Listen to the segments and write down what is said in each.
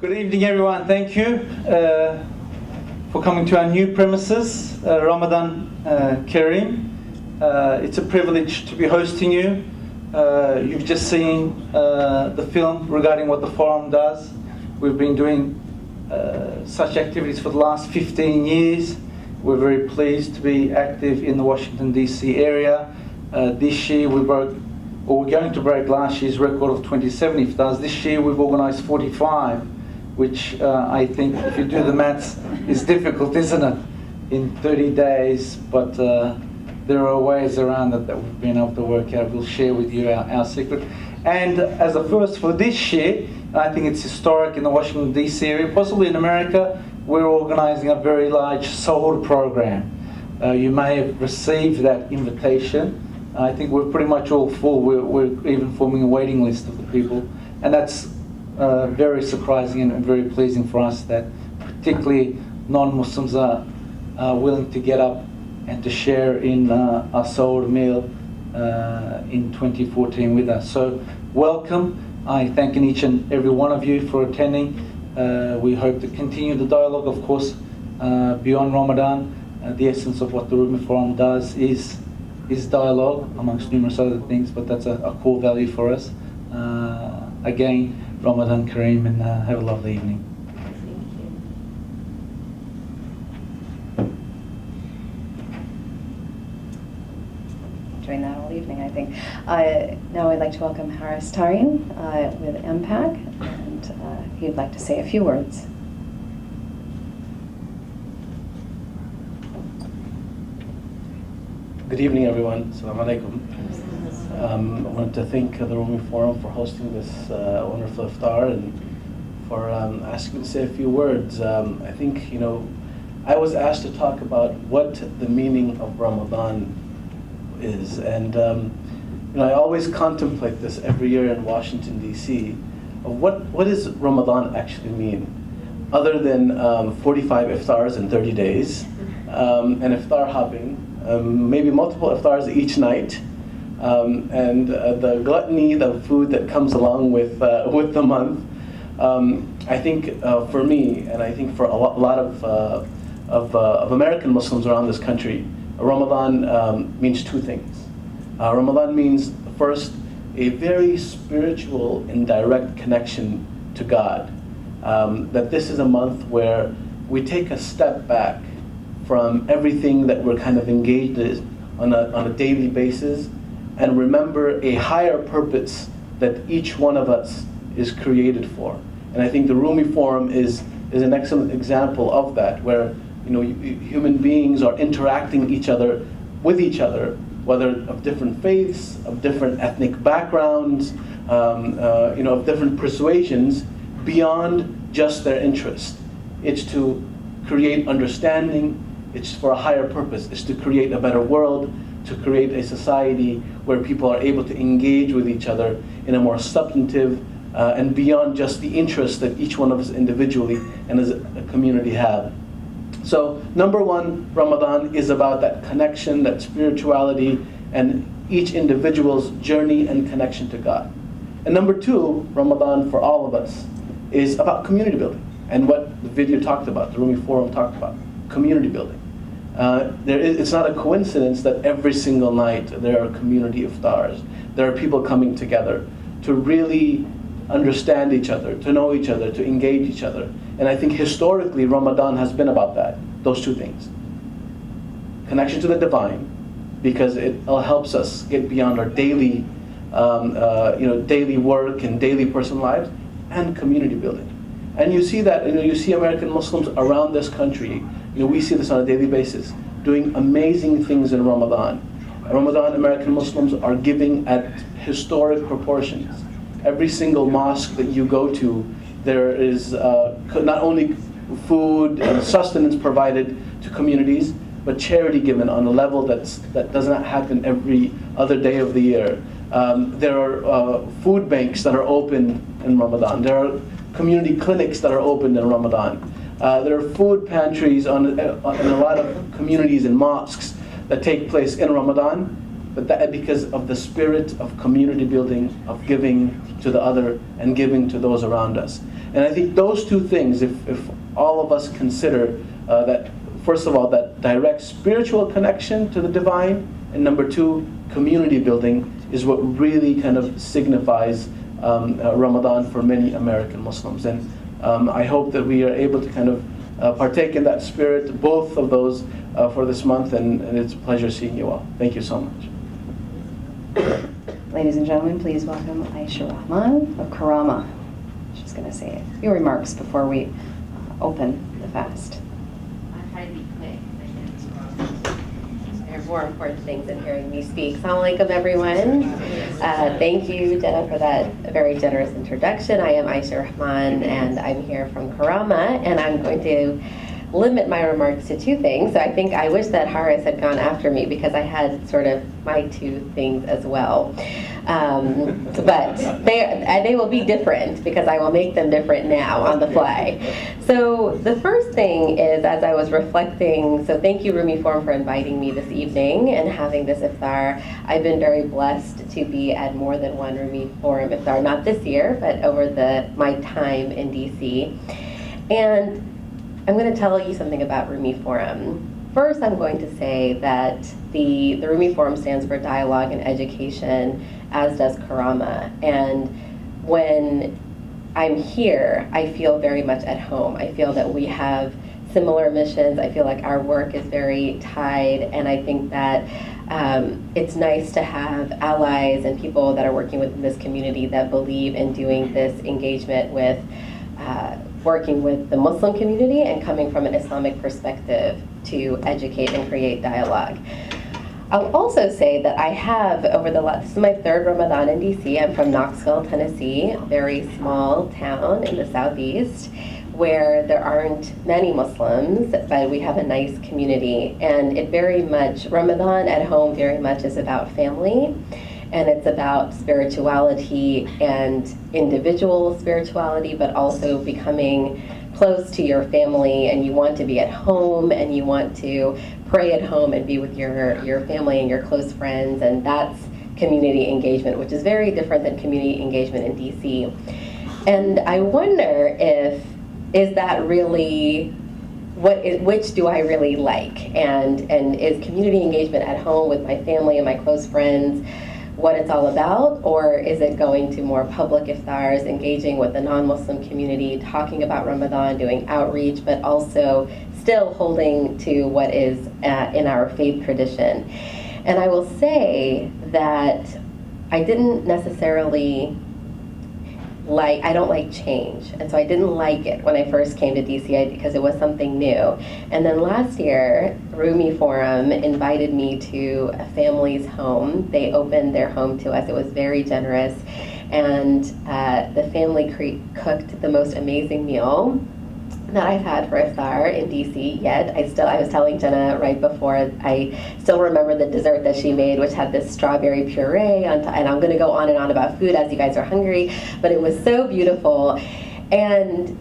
Good evening, everyone. Thank you for coming to our new premises, Ramadan Kareem. It's a privilege to be hosting you. You've just seen the film regarding what the forum does. We've been doing such activities for the last 15 years. We're very pleased to be active in the Washington, D.C. area. This year we're going to break last year's record of 27 iftars. This year we've organised 45, which I think, if you do the maths, is difficult, isn't it, in 30 days? But there are ways around it that we've been able to work out. We'll share with you our secret. And as a first for this year, I think it's historic in the Washington, D.C. area, possibly in America, we're organising a very large Suhoor program. You may have received that invitation. I think we're pretty much all full. We're even forming a waiting list of the people. And that's very surprising and very pleasing for us that particularly non-Muslims are willing to get up and to share in our Suhoor meal in 2014 with us. So welcome. I thank each and every one of you for attending. We hope to continue the dialogue, of course, beyond Ramadan. The essence of what the Rumi Forum does is dialogue, amongst numerous other things, but that's a core value for us. Again, Ramadan Kareem, and have a lovely evening. Doing that all evening, I think. Now I'd like to welcome Haris Tareen with MPAC, and he'd like to say a few words. Good evening, everyone. Assalamu alaikum. I wanted to thank the Rumi Forum for hosting this wonderful iftar and for asking me to say a few words. I think, I was asked to talk about what the meaning of Ramadan is, and I always contemplate this every year in Washington, D.C. of what does Ramadan actually mean, other than 45 iftars in 30 days, and iftar hopping, maybe multiple iftars each night, and the gluttony, the food that comes along with the month. I think for me, and I think for a lot of American Muslims around this country, Ramadan means two things. Ramadan means, first, a very spiritual and direct connection to God. That this is a month where we take a step back from everything that we're kind of engaged in on a daily basis, and remember a higher purpose that each one of us is created for. And I think the Rumi Forum is an excellent example of that, where human beings are interacting with each other, whether of different faiths, of different ethnic backgrounds, of different persuasions, beyond just their interest. It's to create understanding. It's for a higher purpose. It's to create a better world, to create a society where people are able to engage with each other in a more substantive and beyond just the interests that each one of us individually and as a community have. So, number one, Ramadan is about that connection, that spirituality, and each individual's journey and connection to God. And number two, Ramadan for all of us is about community building, and what the video talked about, the Rumi Forum talked about, community building. It's not a coincidence that every single night there are community iftars. There are people coming together to really understand each other, to know each other, to engage each other. And I think historically Ramadan has been about that, those two things. Connection to the divine, because it helps us get beyond our daily work and daily personal lives, and community building. And you see that, you see American Muslims around this country, we see this on a daily basis, doing amazing things in Ramadan. Ramadan, American Muslims are giving at historic proportions. Every single mosque that you go to, there is not only food and sustenance provided to communities, but charity given on a level that does not happen every other day of the year. There are food banks that are open in Ramadan. There are community clinics that are open in Ramadan. There are food pantries in a lot of communities and mosques that take place in Ramadan, but that because of the spirit of community building, of giving to the other and giving to those around us. And I think those two things, if all of us consider that, first of all, that direct spiritual connection to the divine, and number two, community building, is what really kind of signifies Ramadan for many American Muslims. And I hope that we are able to kind of partake in that spirit, both of those, for this month, and it's a pleasure seeing you all. Thank you so much. Ladies and gentlemen, please welcome Aisha Rahman of Karama. She's going to say a few remarks before we open the fast. I'll try to be quick. There are more important things than hearing me speak. Assalamu alaikum, everyone. Thank you, Jenna, for that very generous introduction. I am Aisha Rahman, and I'm here from Karama, and I'm going to limit my remarks to two things. So I wish that Haris had gone after me, because I had sort of my two things as well. But they will be different, because I will make them different now on the fly. So the first thing is, as I was reflecting, so thank you Rumi Forum for inviting me this evening and having this iftar. I've been very blessed to be at more than one Rumi Forum iftar, not this year, but over my time in DC. And I'm going to tell you something about Rumi Forum. First, I'm going to say that the Rumi Forum stands for Dialogue and Education, as does Karama. And when I'm here, I feel very much at home. I feel that we have similar missions. I feel like our work is very tied, and I think that it's nice to have allies and people that are working within this community that believe in doing this engagement with working with the Muslim community and coming from an Islamic perspective to educate and create dialogue. I'll also say that I have, this is my third Ramadan in DC. I'm from Knoxville, Tennessee, a very small town in the southeast where there aren't many Muslims, but we have a nice community. And it very much, Ramadan at home very much is about family. And it's about spirituality and individual spirituality, but also becoming close to your family, and you want to be at home, and you want to pray at home and be with your family and your close friends, and that's community engagement, which is very different than community engagement in DC. And I wonder is that really, which do I really like? And is community engagement at home with my family and my close friends what it's all about, or is it going to more public iftars, engaging with the non-Muslim community, talking about Ramadan, doing outreach, but also still holding to what is in our faith tradition? And I will say that I didn't necessarily I don't like change, and so I didn't like it when I first came to DC because it was something new. And then last year, Rumi Forum invited me to a family's home. They opened their home to us. It was very generous, and the family cooked the most amazing meal that I've had for iftar in DC yet. I was telling Jenna right before, I still remember the dessert that she made, which had this strawberry puree on top, and I'm going to go on and on about food as you guys are hungry, but it was so beautiful. And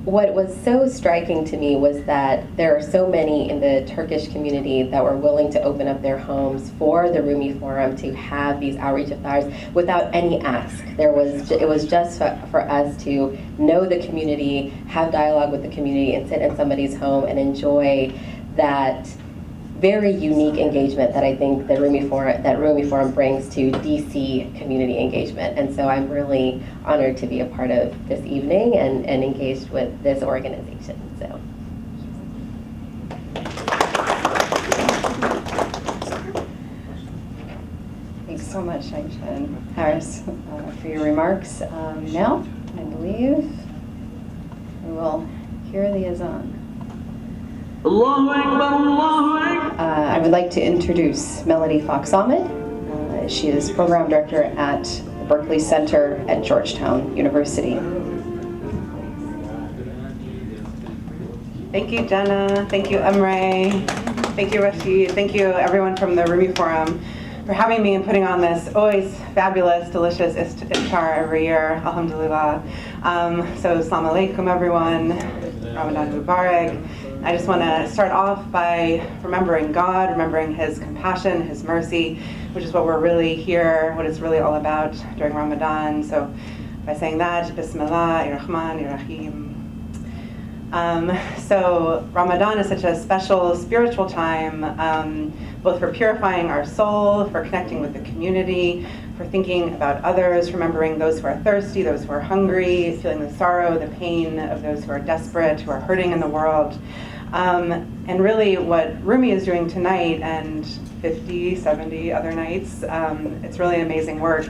what was so striking to me was that there are so many in the Turkish community that were willing to open up their homes for the Rumi Forum to have these outreach iftars without any ask. It was just for us to know the community, have dialogue with the community, and sit in somebody's home and enjoy that very unique engagement that I think the Rumi Forum brings to DC community engagement. And so I'm really honored to be a part of this evening and engaged with this organization. So. Thanks so much, Aisha and Haris, for your remarks. Now, I believe we will hear the azan. Allahu Akbar, Allahu Akbar. I would like to introduce Melody Fox Ahmed. She is Program Director at the Berkeley Center at Georgetown University. Thank you, Jenna. Thank you, Emre. Thank you, Rashid. Thank you, everyone from the Rumi Forum, for having me and putting on this always fabulous, delicious iftar every year. Alhamdulillah. So, assalamu alaikum, everyone. Ramadan Mubarak. I just want to start off by remembering God, remembering His compassion, His mercy, which is what we're really here, what it's really all about during Ramadan. So by saying that, Bismillah, Ar-Rahman, Ar-Rahim. So Ramadan is such a special spiritual time, both for purifying our soul, for connecting with the community, for thinking about others, remembering those who are thirsty, those who are hungry, feeling the sorrow, the pain of those who are desperate, who are hurting in the world. And really what Rumi is doing tonight and 50, 70 other nights, it's really amazing work,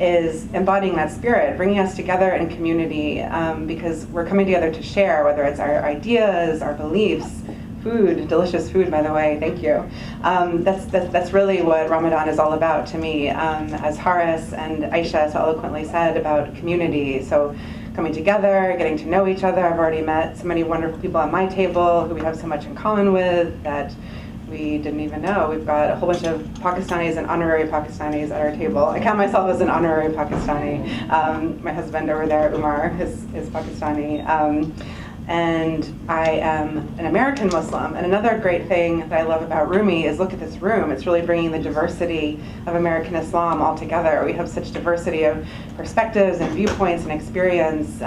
is embodying that spirit, bringing us together in community, because we're coming together to share, whether it's our ideas, our beliefs, food, delicious food, by the way, thank you. That's really what Ramadan is all about to me, as Haris and Aisha so eloquently said about community. So coming together, getting to know each other. I've already met so many wonderful people at my table who we have so much in common with that we didn't even know. We've got a whole bunch of Pakistanis and honorary Pakistanis at our table. I count myself as an honorary Pakistani. My husband over there, Umar, is Pakistani. And I am an American Muslim. And another great thing that I love about Rumi is look at this room. It's really bringing the diversity of American Islam all together. We have such diversity of perspectives and viewpoints and experience.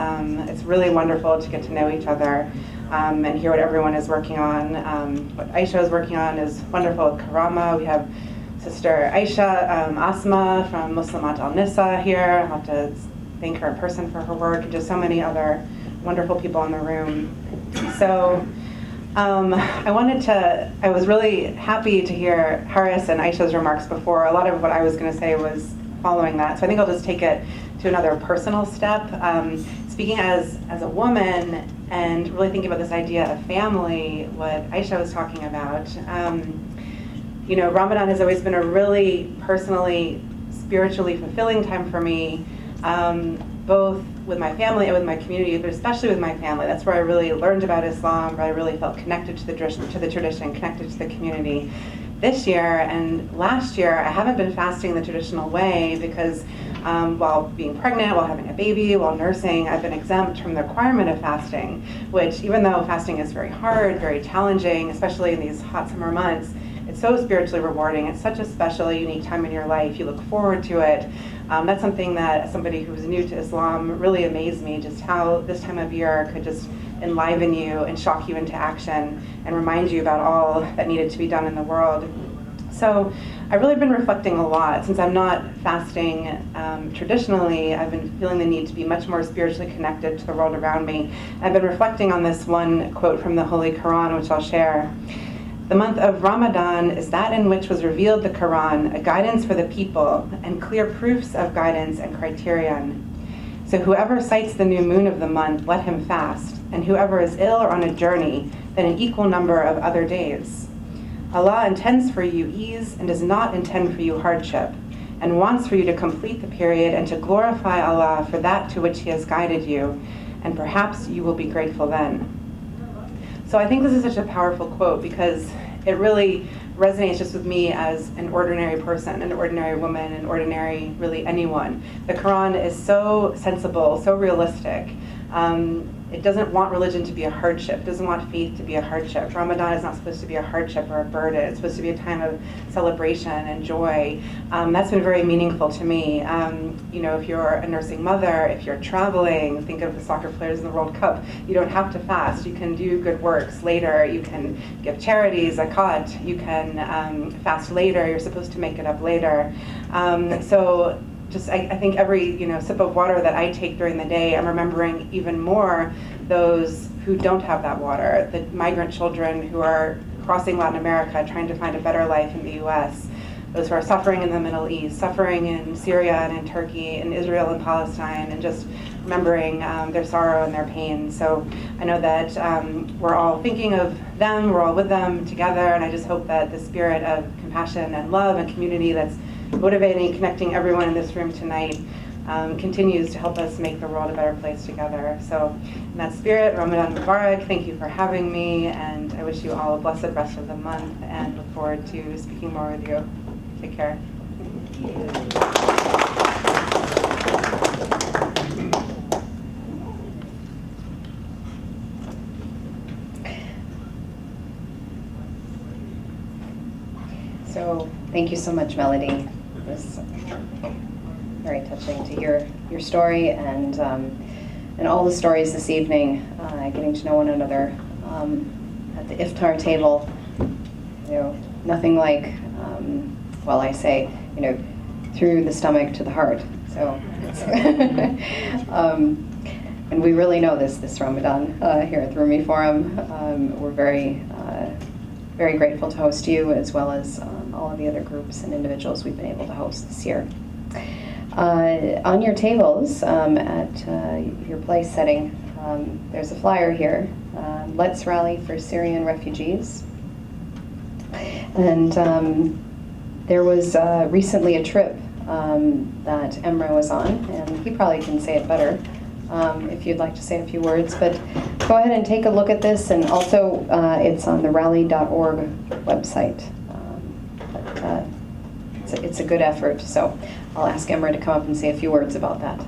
It's really wonderful to get to know each other and hear what everyone is working on. What Aisha is working on is wonderful with Karama. We have Sister Aisha Asma from Muslimat al-Nisa here. I'll have to thank her in person for her work, and just so many other wonderful people in the room. So I was really happy to hear Haris and Aisha's remarks before. A lot of what I was going to say was following that. So I think I'll just take it to another personal step. Speaking as a woman and really thinking about this idea of family, what Aisha was talking about, Ramadan has always been a really personally, spiritually fulfilling time for me, both with my family and with my community, but especially with my family. That's where I really learned about Islam, where I really felt connected to the tradition, connected to the community. This year and last year, I haven't been fasting the traditional way because while being pregnant, while having a baby, while nursing, I've been exempt from the requirement of fasting, which even though fasting is very hard, very challenging, especially in these hot summer months, it's so spiritually rewarding. It's such a special, unique time in your life. You look forward to it. That's something that, as somebody who's new to Islam, really amazed me, just how this time of year could just enliven you and shock you into action and remind you about all that needed to be done in the world. So I've really been reflecting a lot. Since I'm not fasting traditionally, I've been feeling the need to be much more spiritually connected to the world around me. I've been reflecting on this one quote from the Holy Quran, which I'll share. The month of Ramadan is that in which was revealed the Quran, a guidance for the people, and clear proofs of guidance and criterion. So whoever sights the new moon of the month, let him fast, and whoever is ill or on a journey, then an equal number of other days. Allah intends for you ease and does not intend for you hardship, and wants for you to complete the period and to glorify Allah for that to which He has guided you, and perhaps you will be grateful then. So I think this is such a powerful quote because it really resonates just with me as an ordinary person, an ordinary woman, an ordinary, really anyone. The Quran is so sensible, so realistic. It doesn't want religion to be a hardship. It doesn't want faith to be a hardship. Ramadan is not supposed to be a hardship or a burden. It's supposed to be a time of celebration and joy. That's been very meaningful to me. If you're a nursing mother, if you're traveling, think of the soccer players in the World Cup. You don't have to fast. You can do good works later. You can give charities, zakat. You can fast later. You're supposed to make it up later. I think every sip of water that I take during the day, I'm remembering even more those who don't have that water, the migrant children who are crossing Latin America trying to find a better life in the US, those who are suffering in the Middle East, suffering in Syria and in Turkey, in Israel and Palestine, and just remembering their sorrow and their pain. So I know that we're all thinking of them, we're all with them together, and I just hope that the spirit of compassion and love and community that's motivating, connecting everyone in this room tonight continues to help us make the world a better place together. So in that spirit, Ramadan Mubarak, thank you for having me, and I wish you all a blessed rest of the month and look forward to speaking more with you. Take care. So thank you so much, Melody. very touching to hear your story and all the stories this evening, getting to know one another at the iftar table. You know, nothing like, well, I say, you know, through the stomach to the heart. So, it's and we really know this Ramadan here at the Rumi Forum. We're very grateful to host you, as well as all of the other groups and individuals we've been able to host this year. On your tables at your place setting, there's a flyer here. Let's Rally for Syrian Refugees. And there was recently a trip that Emre was on, and he probably can say it better if you'd like to say a few words. But go ahead and take a look at this, and also it's on the rally.org website. It's a good effort, so I'll ask Emre to come up and say a few words about that.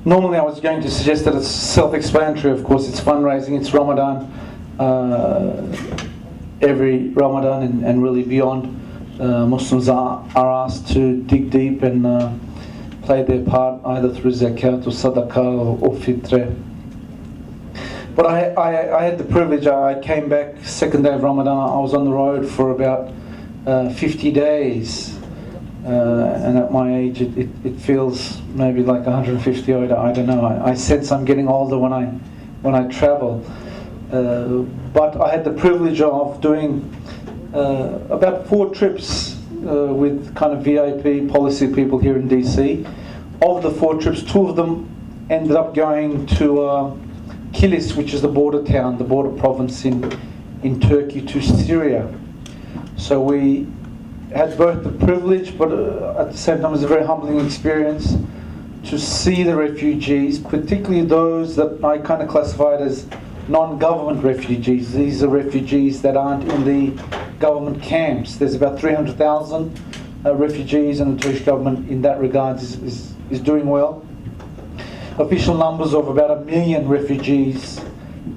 Normally I was going to suggest that it's self-explanatory. Of course, it's fundraising, it's Ramadan. Every Ramadan and really beyond, Muslims are asked to dig deep and play their part either through zakat or sadaqah or fitrah. But I had the privilege. I came back second day of Ramadan. I was on the road for about 50 days. And at my age, it feels maybe like 150. I don't know. I sense I'm getting older when I travel. But I had the privilege of doing about 4 trips with kind of VIP policy people here in DC. Of the 4 trips, 2 of them ended up going to Kilis, which is the border town, the border province in Turkey to Syria. So we had both the privilege, but at the same time it was a very humbling experience to see the refugees, particularly those that I kind of classified as non-government refugees. These are refugees that aren't in the government camps. There's about 300,000 refugees, and the Turkish government in that regard is doing well. Official numbers of about 1 million refugees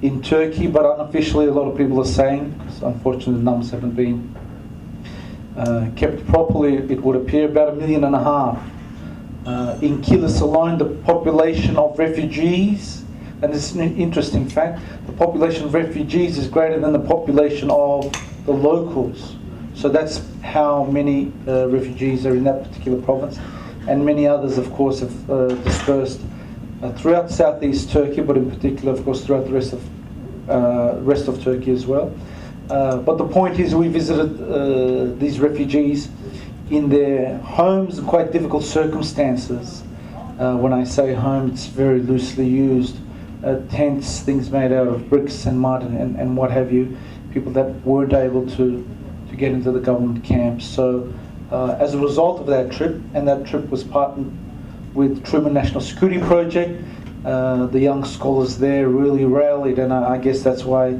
in Turkey, but unofficially a lot of people are saying, so unfortunately the numbers haven't been kept properly, it would appear about 1.5 million. In Kilis alone, the population of refugees, and this is an interesting fact, the population of refugees is greater than the population of the locals. So that's how many refugees are in that particular province. And many others, of course, have dispersed throughout southeast Turkey, but in particular, of course, throughout the rest of Turkey as well. But the point is, we visited these refugees in their homes in quite difficult circumstances. When I say home, it's very loosely used. Tents, things made out of bricks and mud and what have you. People that weren't able to get into the government camps. So as a result of that trip, and that trip was partnered with Truman National Security Project, the young scholars there really rallied, and I guess that's why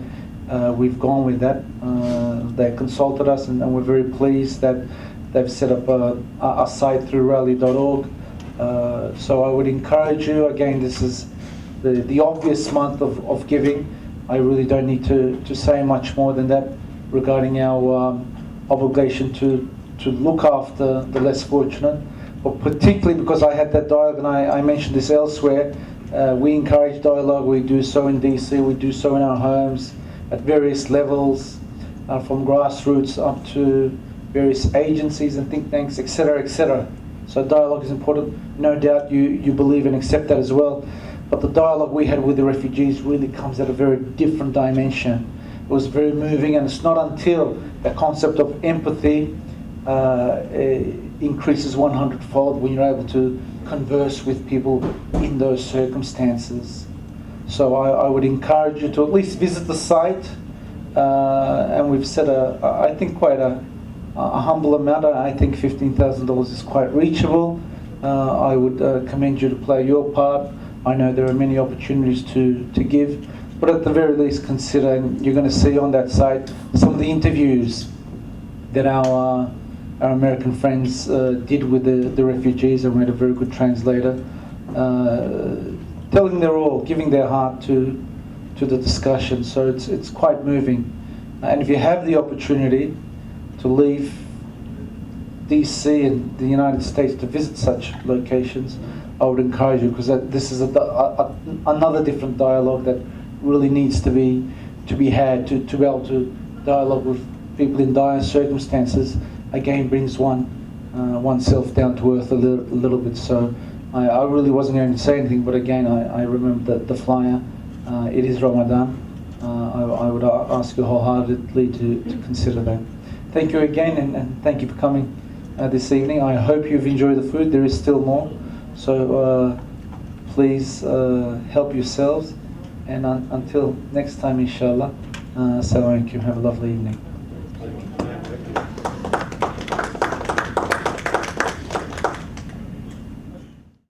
we've gone with that. They consulted us, and we're very pleased that they've set up a site through rally.org. So I would encourage you, again, this is the obvious month of giving. I really don't need to say much more than that regarding our obligation to look after the less fortunate, but particularly because I had that dialogue, and I mentioned this elsewhere, we encourage dialogue. We do so in DC, we do so in our homes at various levels, from grassroots up to various agencies and think tanks, etc., etc. So dialogue is important. No doubt you believe and accept that as well. But the dialogue we had with the refugees really comes at a very different dimension. It was very moving, and it's not until the concept of empathy increases 100-fold when you're able to converse with people in those circumstances. So I would encourage you to at least visit the site, and we've set I think quite a humble amount. I think $15,000 is quite reachable. I would commend you to play your part. I know there are many opportunities to give, but at the very least consider, and you're going to see on that site some of the interviews that our American friends did with the refugees, and we had a very good translator telling their all, giving their heart to the discussion. So it's quite moving. And if you have the opportunity to leave DC and the United States to visit such locations, I would encourage you, because this is another different dialogue that really needs to be had to be able to dialogue with people in dire circumstances. Again, brings oneself down to earth a little bit. So I really wasn't going to say anything, but again, I remember the flyer. It is Ramadan. I would ask you wholeheartedly to consider that. Thank you again, and thank you for coming this evening. I hope you've enjoyed the food. There is still more, so please help yourselves. And until next time, inshallah, assalamu alaikum. Have a lovely evening.